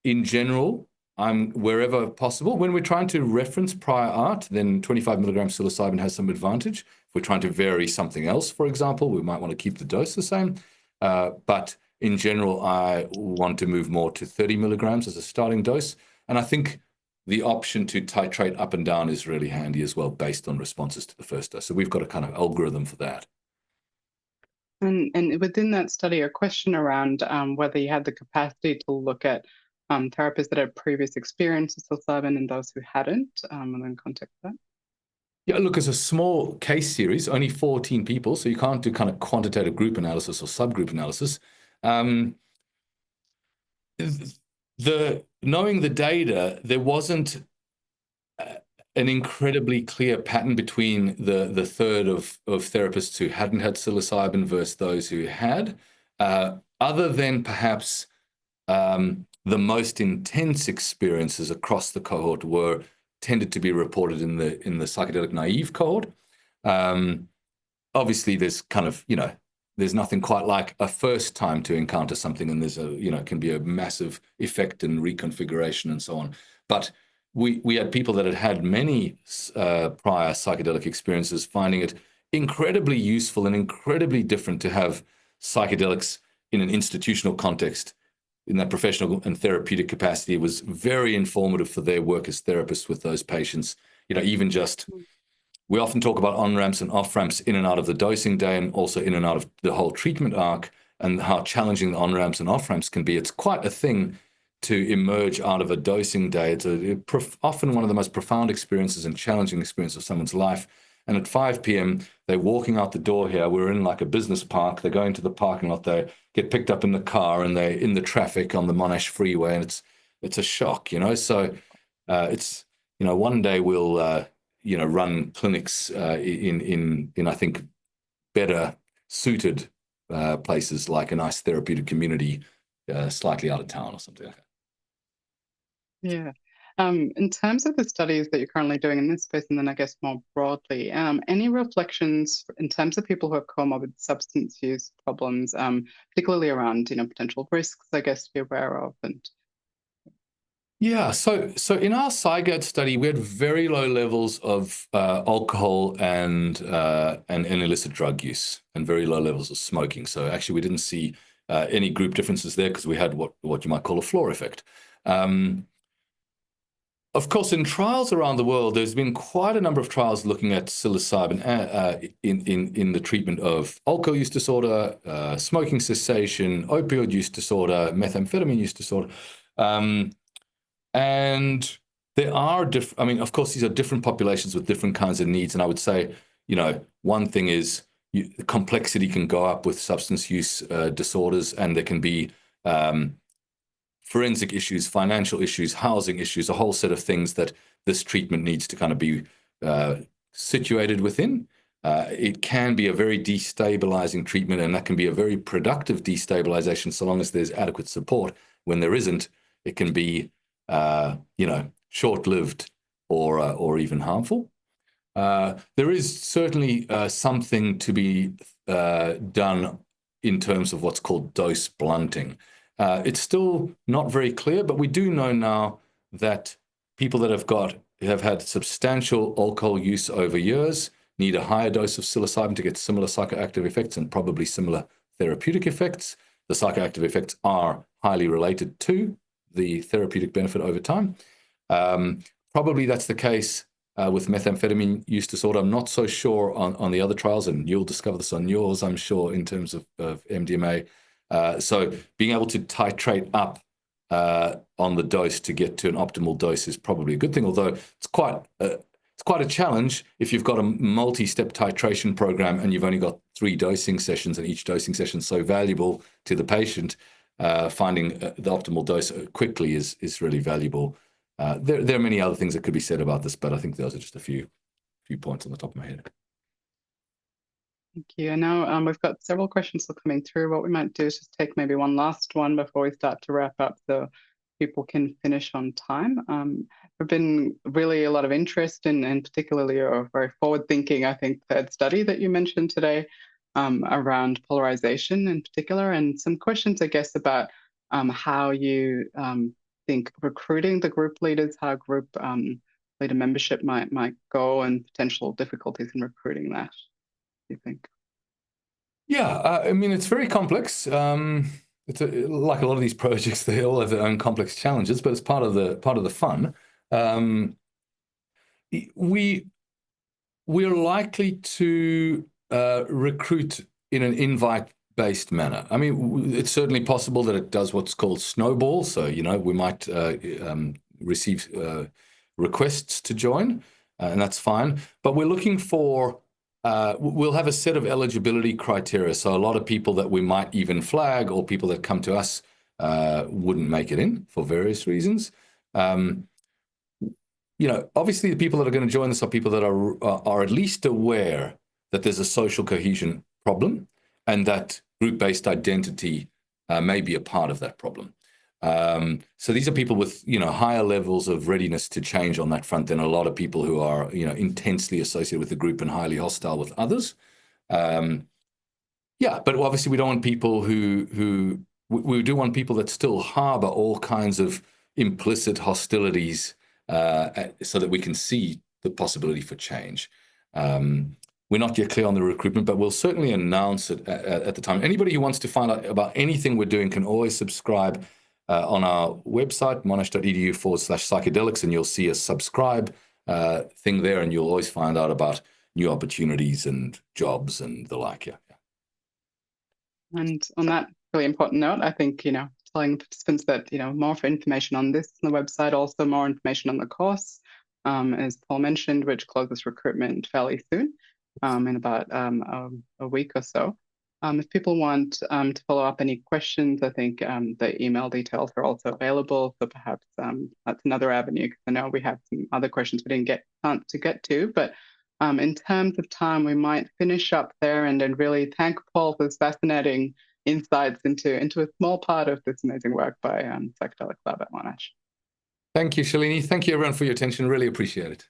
in general, I'm wherever possible. When we're trying to reference prior art, then 25 milligrams psilocybin has some advantage. If we're trying to vary something else, for example, we might want to keep the dose the same. But in general, I want to move more to 30 milligrams as a starting dose. And I think the option to titrate up and down is really handy as well, based on responses to the first dose. So we've got a kind of algorithm for that. And within that study, a question around whether you had the capacity to look at therapists that had previous experience with psilocybin and those who hadn't, and then context that. Yeah, look, it's a small case series, only 14 people, so you can't do kind of quantitative group analysis or subgroup analysis. Knowing the data, there wasn't an incredibly clear pattern between the third of therapists who hadn't had psilocybin versus those who had, other than perhaps the most intense experiences across the cohort tended to be reported in the psychedelic naive cohort. Obviously, there's kind of, there's nothing quite like a first time to encounter something, and there's can be a massive effect and reconfiguration and so on. But we had people that had had many prior psychedelic experiences finding it incredibly useful and incredibly different to have psychedelics in an institutional context. In that professional and therapeutic capacity, it was very informative for their work as therapists with those patients. Even just, we often talk about on-ramps and off-ramps in and out of the dosing day, and also in and out of the whole treatment arc, and how challenging the on-ramps and off-ramps can be. It's quite a thing to emerge out of a dosing day. It's often one of the most profound experiences and challenging experiences of someone's life. And at 5 p.m., they're walking out the door here. We're in like a business park. They're going to the parking lot. They get picked up in the car, and they're in the traffic on the Monash freeway, and it's a shock, So it's, one day we'll run clinics in I think better suited places, like a nice therapeutic community, slightly out of town or something like that. Yeah. In terms of the studies that you're currently doing in this space, and then I guess more broadly, any reflections in terms of people who have comorbid substance use problems, particularly around, potential risks, I guess, to be aware of? And yeah, so in our SIGAD study, we had very low levels of alcohol and illicit drug use, and very low levels of smoking. So actually, we didn't see any group differences there, because we had what you might call a floor effect. Of course, in trials around the world, there's been quite a number of trials looking at psilocybin in the treatment of alcohol use disorder, smoking cessation, opioid use disorder, methamphetamine use disorder. And there are of course, these are different populations with different kinds of needs. And I would say, one thing is the complexity can go up with substance use disorders, and there can be forensic issues, financial issues, housing issues, a whole set of things that this treatment needs to kind of be situated within. It can be a very destabilizing treatment, and that can be a very productive destabilization so long as there's adequate support. When there isn't, it can be, short-lived or even harmful. There is certainly something to be done in terms of what's called dose blunting. It's still not very clear, but we do know now that people that have had substantial alcohol use over years need a higher dose of psilocybin to get similar psychoactive effects and probably similar therapeutic effects. The psychoactive effects are highly related to the therapeutic benefit over time. Probably that's the case with methamphetamine use disorder. I'm not so sure on the other trials, and you'll discover this on yours, I'm sure, in terms of MDMA. So being able to titrate up on the dose to get to an optimal dose is probably a good thing, although it's quite a challenge if you've got a multi-step titration program and you've only got 3 dosing sessions, and each dosing session is so valuable to the patient. Finding the optimal dose quickly is really valuable. There are many other things that could be said about this, but I think those are just a few points on the top of my head. Thank you. And now we've got several questions still coming through. What we might do is just take maybe one last one before we start to wrap up so people can finish on time. There's been really a lot of interest in particularly a very forward-thinking, I think, third study that you mentioned today around polarization in particular, and some questions, I guess, about how you think recruiting the group leaders, how group leader membership might go, and potential difficulties in recruiting that. You think? Yeah, I mean, it's very complex. It's like a lot of these projects, they all have their own complex challenges, but it's part of the fun. We're likely to recruit in an invite-based manner. I mean, it's certainly possible that it does what's called snowball. So, we might receive requests to join, and that's fine. But we're looking for we'll have a set of eligibility criteria. So a lot of people that we might even flag, or people that come to us, wouldn't make it in for various reasons. Obviously the people that are going to join us are people that are at least aware that there's a social cohesion problem, and that group-based identity may be a part of that problem. So these are people with, higher levels of readiness to change on that front than a lot of people who are, intensely associated with the group and highly hostile with others. But obviously we don't want people we do want people that still harbor all kinds of implicit hostilities, so that we can see the possibility for change. We're not yet clear on the recruitment, but we'll certainly announce it at the time. Anybody who wants to find out about anything we're doing can always subscribe on our website, monash.edu/psychedelics, and you'll see a subscribe thing there, and you'll always find out about new opportunities and jobs and the like. Yeah. And on that really important note, I think, telling participants that, more information on this on the website, also more information on the course, as Paul mentioned, which closes recruitment fairly soon, in about a week or so. If people want to follow up any questions, I think the email details are also available. So perhaps that's another avenue, because I know we have some other questions we didn't get to get to. But in terms of time, we might finish up there and then really thank Paul for his fascinating insights into a small part of this amazing work by Psychedelic Lab at Monash. Thank you, Shalini. Thank you, everyone, for your attention. Really appreciate it.